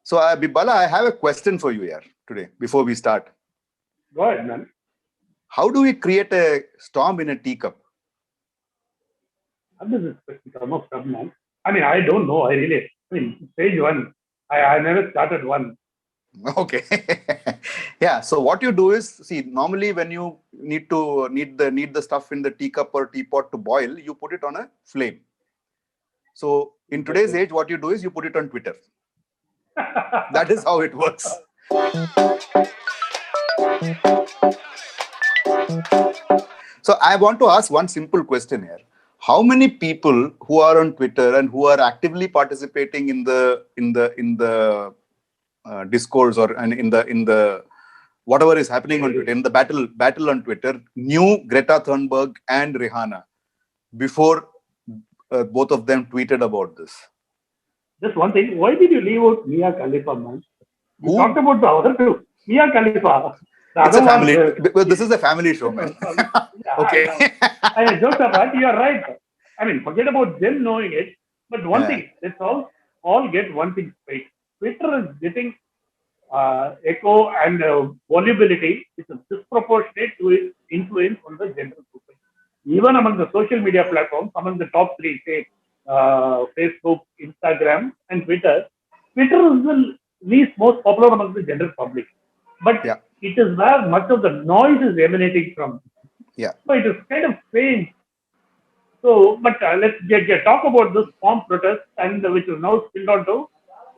So, Bala, I have a question for you here today before we start. Go ahead, man. How do we create a storm in a teacup? How does this question come up from, man? I don't know. Stage one. I never started one. Okay. Yeah. So what you do is, see, normally when you need the stuff in the teacup or teapot to boil, you put it on a flame. So in today's age, what you do is you put it on Twitter. That is how it works. So I want to ask one simple question here. How many people who are on Twitter and who are actively participating in the discourse or in the whatever is happening on Twitter, in the battle on Twitter, knew Greta Thunberg and Rihanna before both of them tweeted about this? Just one thing. Why did you leave out Mia Khalifa, man? You Who? talked about the other two. Mia Khalifa. It's a family. This is a family show, man. Okay. Jokes apart, you are right. Forget about them knowing it. But one thing, let's all get one thing straight. Twitter is getting echo and volubility, which is disproportionate to its influence on the general public. Even among the social media platforms, among the top three, say Facebook, Instagram, and Twitter, Twitter is the least most popular among the general public. But it is where much of the noise is emanating from. Yeah. So it is kind of strange. So, but let's talk about this farm protest and which is now spilled onto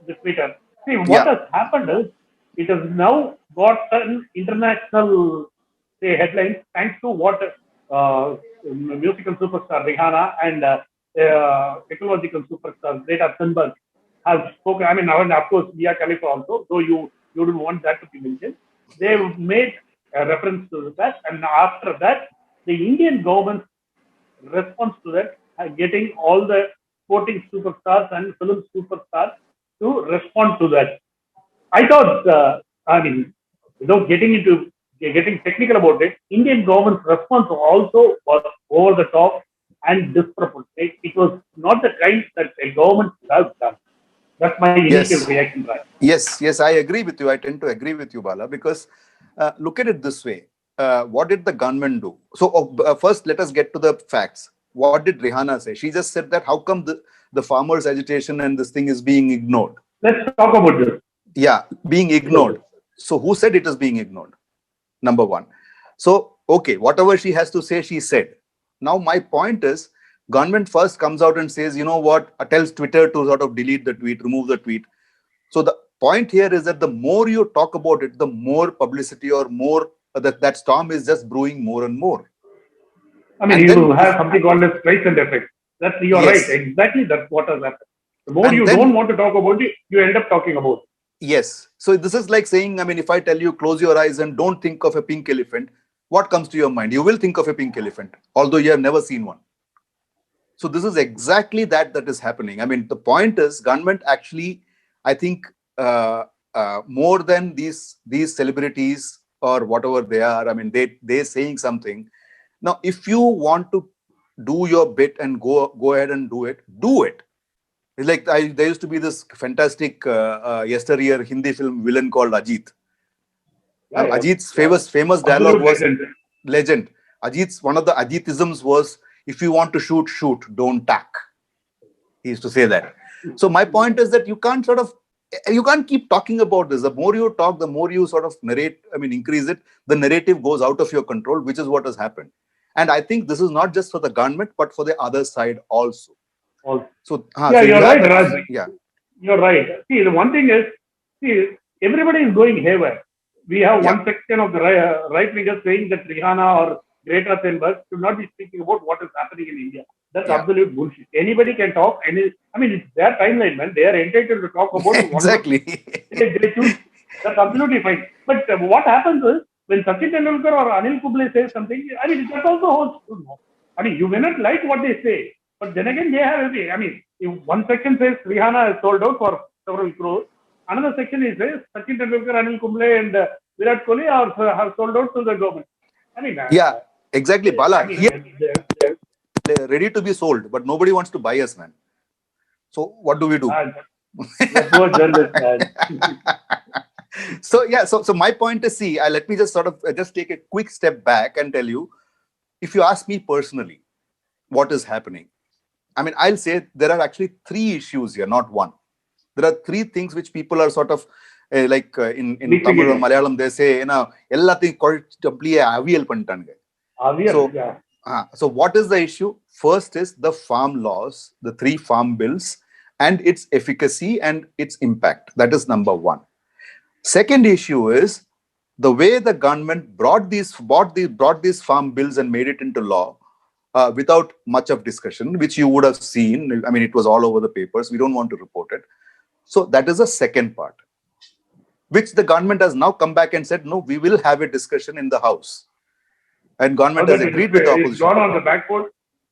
the Twitter. See, what has happened is it has now got an international headlines thanks to what musical superstar Rihana and technological superstar Greta Thunberg have spoken. And of course, Mia Khalifa also, though you don't want that to be mentioned. They made a reference to that, and after that, the Indian government's response to that, getting all the sporting superstars and film superstars to respond to that. I thought, without getting technical about it, Indian government's response also was over the top and disproportionate. It was not the kind that a government has done. That's my initial reaction, right? Yes, I agree with you. I tend to agree with you, Bala, because look at it this way. What did the government do? So first, let us get to the facts. What did Rihana say? She just said that how come the farmers' agitation and this thing is being ignored? Let's talk about this. Yeah, being ignored. So who said it is being ignored? Number one. So, okay, whatever she has to say, she said. Now, my point is, government first comes out and says, you know what, tells Twitter to sort of delete the tweet, remove the tweet. So the point here is that the more you talk about it, the more publicity or more that storm is just brewing more and more. You have something called a streisand effect. You're right. Exactly, that's what has happened. The more you don't want to talk about it, you end up talking about it. Yes. So this is like saying, if I tell you close your eyes and don't think of a pink elephant, what comes to your mind? You will think of a pink elephant, although you have never seen one. So this is exactly that is happening. The point is, government actually, I think, more than these celebrities or whatever they are, they're saying something. Now, if you want to do your bit and go ahead and do it. It's like there used to be this fantastic yesteryear Hindi film villain called Ajit. Ajit's famous dialogue was legend. One of the Ajitisms was, if you want to shoot, don't tack. He used to say that. So my point is that you can't keep talking about this. The more you talk, the more you sort of narrate, increase it, the narrative goes out of your control, which is what has happened. And I think this is not just for the government, but for the other side also. So, you're right, Raj. Yeah. You're right. See, the one thing is, everybody is going haywire. We have one section of the right wingers saying that Rihana or Greta Thunberg should not be speaking about what is happening in India. That's absolute bullshit. Anybody can talk. It's their timeline, man. They are entitled to talk about exactly. They choose. That's absolutely fine. But what happens is, when Sachin Tendulkar or Anil Kumble says something, that also holds true. You may not like what they say, but then again, they have. If one section says Rihana is sold out for several crores, another section is says Sachin Tendulkar, Anil Kumble, and Virat Kohli have sold out to the government. Yeah, exactly, Bala. They're ready to be sold, but nobody wants to buy us, man. So what do we do? The poor journalist, man. So yeah, so my point is, see, let me just sort of just take a quick step back and tell you, if you ask me personally, what is happening? I mean, I'll say there are actually three issues here, not one. There are three things which people are sort of in Mixing Tamil it or up. Malayalam, they say, எல்லாத்தையும் குழச்சு அப்படியே அவியல் பண்ணிட்டானுங்க. So, Yeah. so what is the issue? First is the farm laws, the three farm bills, and its efficacy and its impact. That is number one. Second issue is the way the government brought these farm bills and made it into law without much of discussion, which you would have seen. I mean, it was all over the papers. We don't want to report it. So that is the second part, which the government has now come back and said, no, we will have a discussion in the House. And government Now has that agreed with the it's opposition. gone on the back foot,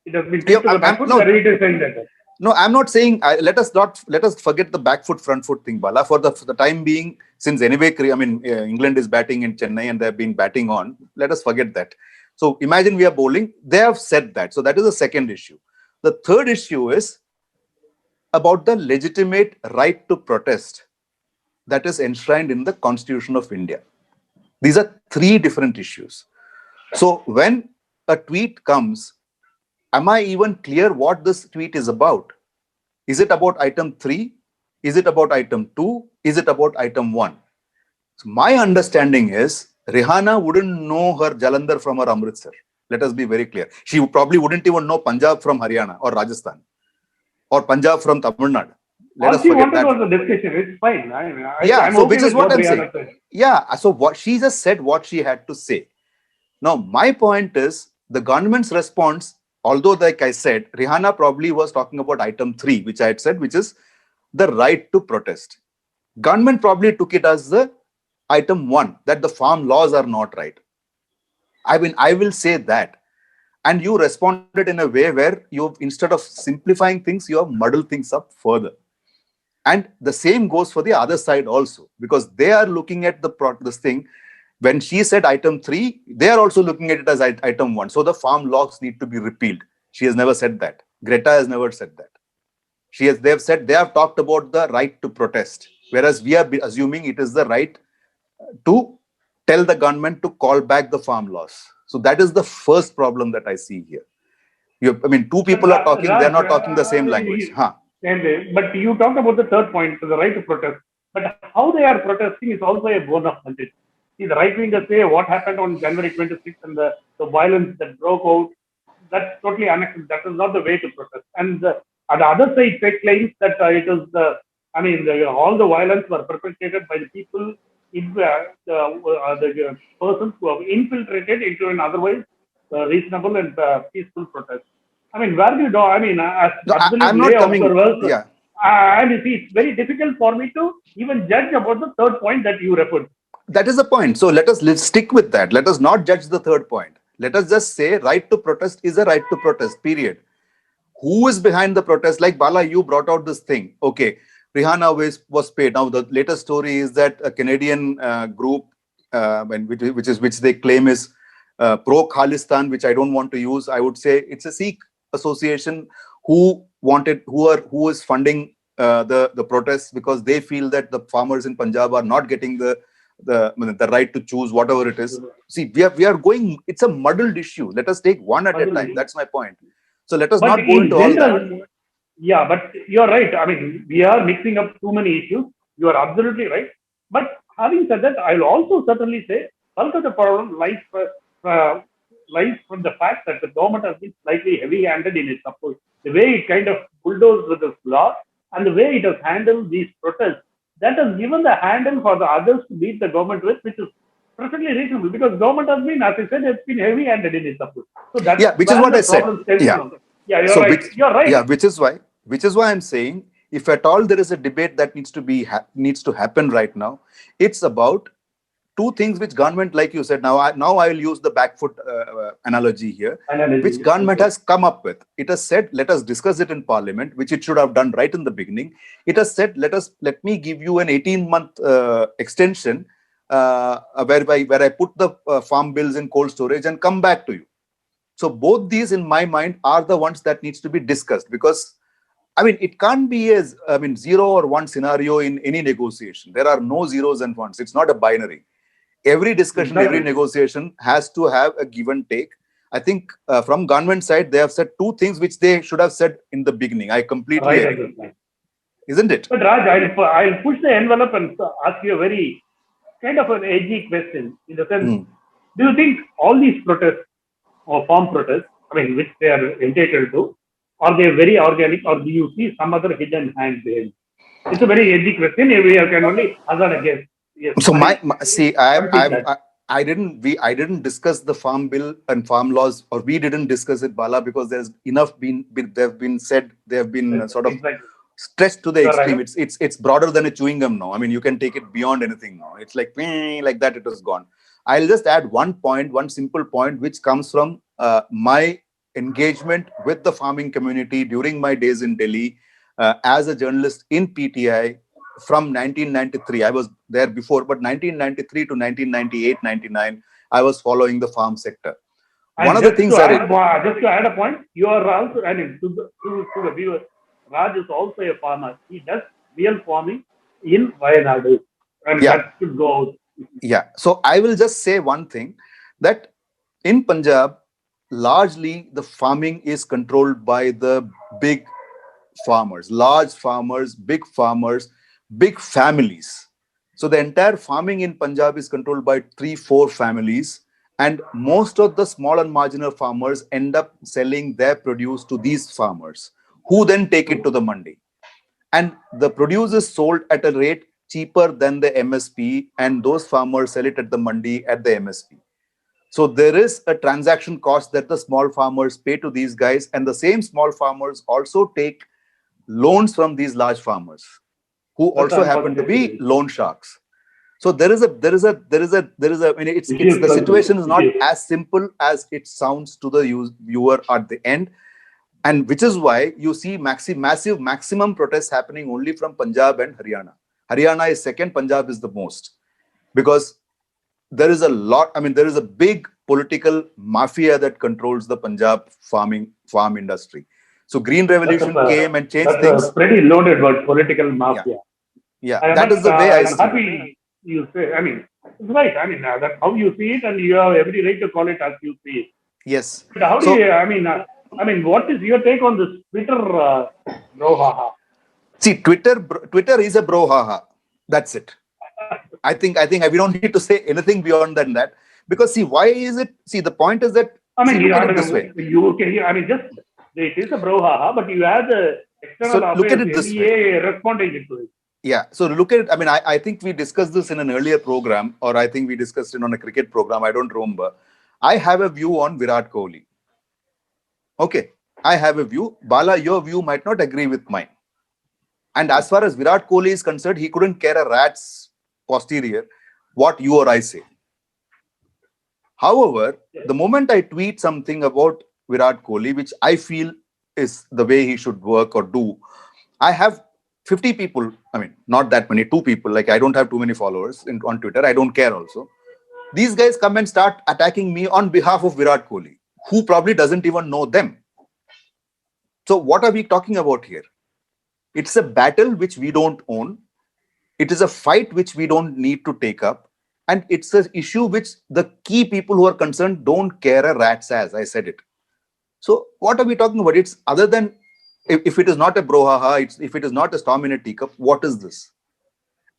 it has been Yeah, kicked to the back foot, no, but it is saying that. no, I'm not saying let us forget the back foot front foot thing, Bala. For the time being, since anyway, I mean, England is batting in Chennai and they've been batting on. Let us forget that. So imagine we are bowling. They have said that. So that is the second issue. The third issue is about the legitimate right to protest that is enshrined in the Constitution of India. These are three different issues. So when a tweet comes, am I even clear what this tweet is about? Is it about item 3? Is it about item 2? Is it about item 1? So my understanding is Rihana wouldn't know her Jalandhar from her Amritsar. Let us be very clear. She probably wouldn't even know Punjab from Haryana or Rajasthan or Punjab from Tamil Nadu. Let All us she forget wanted that. was a discussion. It's fine. Yeah, I'm so okay which is with what what I'm saying. Rihanna said. Yeah, so what she just said, what she had to say. Now, my point is the government's response, although, like I said, Rihana probably was talking about item 3, which I had said, which is the right to protest. Government probably took it as the item 1, that the farm laws are not right. I mean, I will say that. And you responded in a way where you, instead of simplifying things, you have muddled things up further. And the same goes for the other side also, because they are looking at this thing. When she said item 3, they are also looking at it as item 1. So the farm laws need to be repealed. She has never said that. Greta has never said that. They have talked about the right to protest, whereas we are assuming it is the right to tell the government to call back the farm laws. So that is the first problem that I see here. I mean, two But people are talking, they're Raj, not talking the same language. Huh. but you talked about the third point, the right to protest. But how they are protesting is also a bone of contention. See, the right wingers say what happened on January 26th and the violence that broke out, that's totally unacceptable. That is not the way to protest. And on the other side, they claims that it is all the violence were perpetrated by the people, the persons who have infiltrated into an otherwise reasonable and peaceful protest. I mean, where do you do? I mean, as No, absolute I'm lay not coming. observers, Yeah. and you see, it's very difficult for me to even judge about the third point that you referred to. That is the point. So let's stick with that. Let us not judge the third point. Let us just say right to protest is a right to protest, period. Who is behind the protest? Like Bala, you brought out this thing. Okay, Rihanna was paid. Now the latest story is that a Canadian group, which they claim is pro Khalistan, which I don't want to use. I would say it's a Sikh association who is funding the protests because they feel that the farmers in Punjab are not getting the right to choose whatever it is. See, we are going. It's a muddled issue. Let us take one at a time. That's my point. So let us But not go in into all that. general, yeah, but you're right. I mean, we are mixing up too many issues. You are absolutely right. But having said that, I'll also certainly say bulk of the problem lies from the fact that the government has been slightly heavy-handed in its approach. The way it kind of bulldozed with this law and the way it has handled these protests, that has given the handle for the others to beat the government with, which is perfectly reasonable because government has been, as I said, it's been heavy-handed in its approach. So that's Yeah, which is where what the I said. problem stems Yeah. from. Yeah, you're So right. You're right. yeah, which is why I'm saying, if at all there is a debate that needs to happen right now, it's about two things which government, like you said, now I will use the back foot analogy here, which Analogy. government Okay. has come up with. It has said, let us discuss it in parliament, which it should have done right in the beginning. It has said, let me give you an 18-month extension where I put the farm bills in cold storage and come back to you. So both these, in my mind, are the ones that needs to be discussed, because I mean, it can't be as, I mean, zero or one scenario in any negotiation. There are no zeros and ones. It's not a binary. Every discussion, every Exactly. negotiation has to have a give and take. I think from government side, they have said two things which they should have said in the beginning. I completely Right, agree. exactly. Isn't it? But Raj, I'll push the envelope and ask you a very kind of an edgy question in the sense, Hmm. do you think all these protests or farm protests, I mean, which they are entitled to, are they very organic or do you see some other hidden hand behind? It's a very edgy question. We can only hazard a guess. Yes, So my see, what is that? I didn't discuss the farm bill and farm laws, or we didn't discuss it, Bala, because there's enough they've been said, they have been sort of Exactly. stretched to the You are extreme. right. It's broader than a chewing gum now. I mean, you can take it beyond anything now. It's like like that. It was gone. I'll just add one point, one simple point, which comes from my engagement with the farming community during my days in Delhi as a journalist in PTI from 1993. I was there before, but 1993 to 1998, 99, I was following the farm sector. One And of the things just to add a point, you are also, I mean, to the viewers, Raj is also a farmer. He does real farming in Wayanadu. I mean, yeah, that should go out. yeah. So I will just say one thing, that in Punjab, largely the farming is controlled by the big farmers, large farmers, big families. So the entire farming in Punjab is controlled by 3, 4 families. And most of the small and marginal farmers end up selling their produce to these farmers, who then take it to the mandi. And the produce is sold at a rate cheaper than the MSP, and those farmers sell it at the mandi at the MSP. So there is a transaction cost that the small farmers pay to these guys, and the same small farmers also take loans from these large farmers, who That's also happen to unfortunate. be loan sharks. So I mean, it's Issues the continue. situation is not Issues. as simple as it sounds to the viewer at the end, and which is why you see massive maximum protests happening only from Punjab and Haryana. Haryana is second, Punjab is the most, because there is a lot. I mean, there is a big political mafia that controls the Punjab farm industry. So Green That's Revolution a, came and changed that's a things. pretty loaded word, political Yeah, mafia. yeah, that is the way I I'm see. happy you say, I mean, it's right. I mean, that's how you see it, and you have every right to call it as you see it. Yes. But how do So you, I mean, what is your take on this Twitter brouhaha? see, Twitter is a brouhaha. That's it. I think we don't need to say anything beyond than that, because see, why is it? See, the point is that, I see, mean, look at it this way. you can, I mean, just, it is a brouhaha, but you have the external So look at affairs, it this way. MEA responding to it. Yeah. So look at it. I mean, I think we discussed this in an earlier program, or I think we discussed it on a cricket program. I don't remember. I have a view on Virat Kohli. Okay. I have a view. Bala, your view might not agree with mine. And as far as Virat Kohli is concerned, he couldn't care a rat's posterior what you or I say. However, the moment I tweet something about Virat Kohli, which I feel is the way he should work or do, I have 50 people. I mean, not that many, 2 people. Like, I don't have too many followers on Twitter. I don't care also. These guys come and start attacking me on behalf of Virat Kohli, who probably doesn't even know them. So what are we talking about here? It's a battle which we don't own. It is a fight which we don't need to take up. And it's an issue which the key people who are concerned don't care a rat's ass. I said it. So what are we talking about? It's other than, if it is not a brouhaha, if it is not a storm in a teacup, what is this?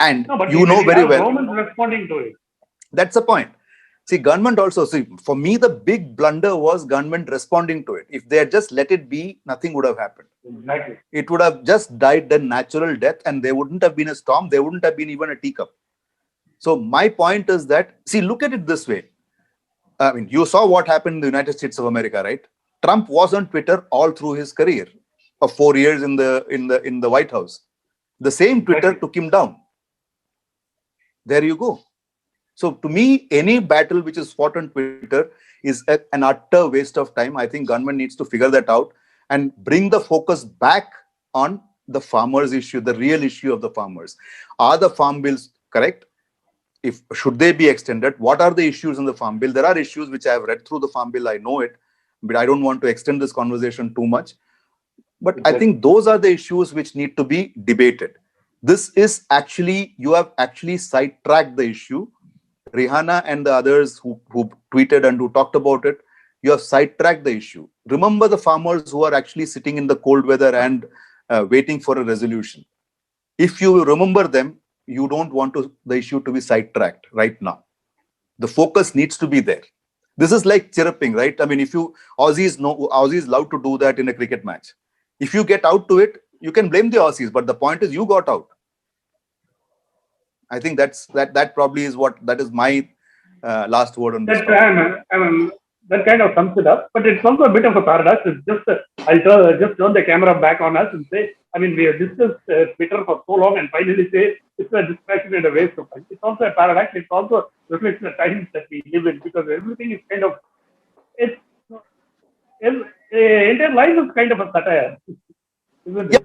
And No, but you when know you very have well, government responding to it, that's the point. See, government also, see, for me, the big blunder was government responding to it. If they had just let it be, nothing would have happened. exactly. It would have just died a natural death, and there wouldn't have been a storm. There wouldn't have been even a teacup. So my point is that, see, look at it this way. I mean, you saw what happened in the United States of America, right? Trump was on Twitter all through his career of 4 years in the White House. The same Twitter Exactly. took him down. There you go. So to me, any battle which is fought on Twitter is an utter waste of time. I think government needs to figure that out and bring the focus back on the farmers issue, the real issue of the farmers. Are the farm bills correct? If should they be extended? What are the issues in the farm bill? There are issues which I have read through the farm bill. I know it, but I don't want to extend this conversation too much. But I think those are the issues which need to be debated. This is actually, you have actually sidetracked the issue. Rihana and the others who tweeted and who talked about it, you have sidetracked the issue. Remember the farmers who are actually sitting in the cold weather and waiting for a resolution. If you remember them, you don't want the issue to be sidetracked right now. The focus needs to be there. This is like chirping, right? I mean, if you Aussies love to do that in a cricket match. If you get out to it, you can blame the Aussies, but the point is you got out. I think that probably is that is my last word on this. That kind of sums it up, but it's also a bit of a paradox. It's just I'll just turn the camera back on us and say, I mean, we have discussed Twitter for so long, and finally say it's a distraction and a waste of time. It's also a paradox. It's also reflects the times that we live in, because everything is kind of entire life is kind of a satire, isn't it?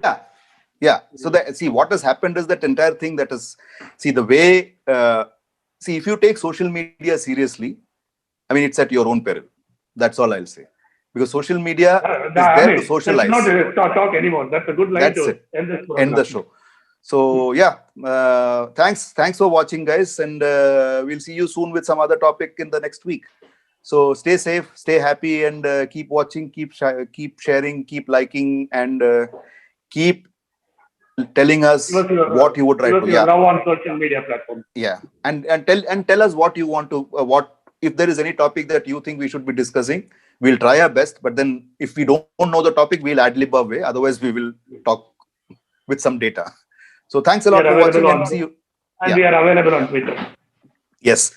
Yeah. So see, what has happened is that entire thing that is, see the way, if you take social media seriously, I mean, it's at your own peril. That's all I'll say. Because social media is there to socialize. Let's not talk anymore. That's a good line to end the show. So yeah, thanks for watching, guys, and we'll see you soon with some other topic in the next week. So stay safe, stay happy, and keep watching, keep sharing, keep liking, and keep telling us what you would write to. Yeah, now on social media platforms. Yeah, and tell us what you want to if there is any topic that you think we should be discussing. We'll try our best, but then if we don't know the topic, we'll ad-lib our way. Otherwise, we will talk with some data. So thanks a lot for watching, and see you. And we are available on Twitter. Yes.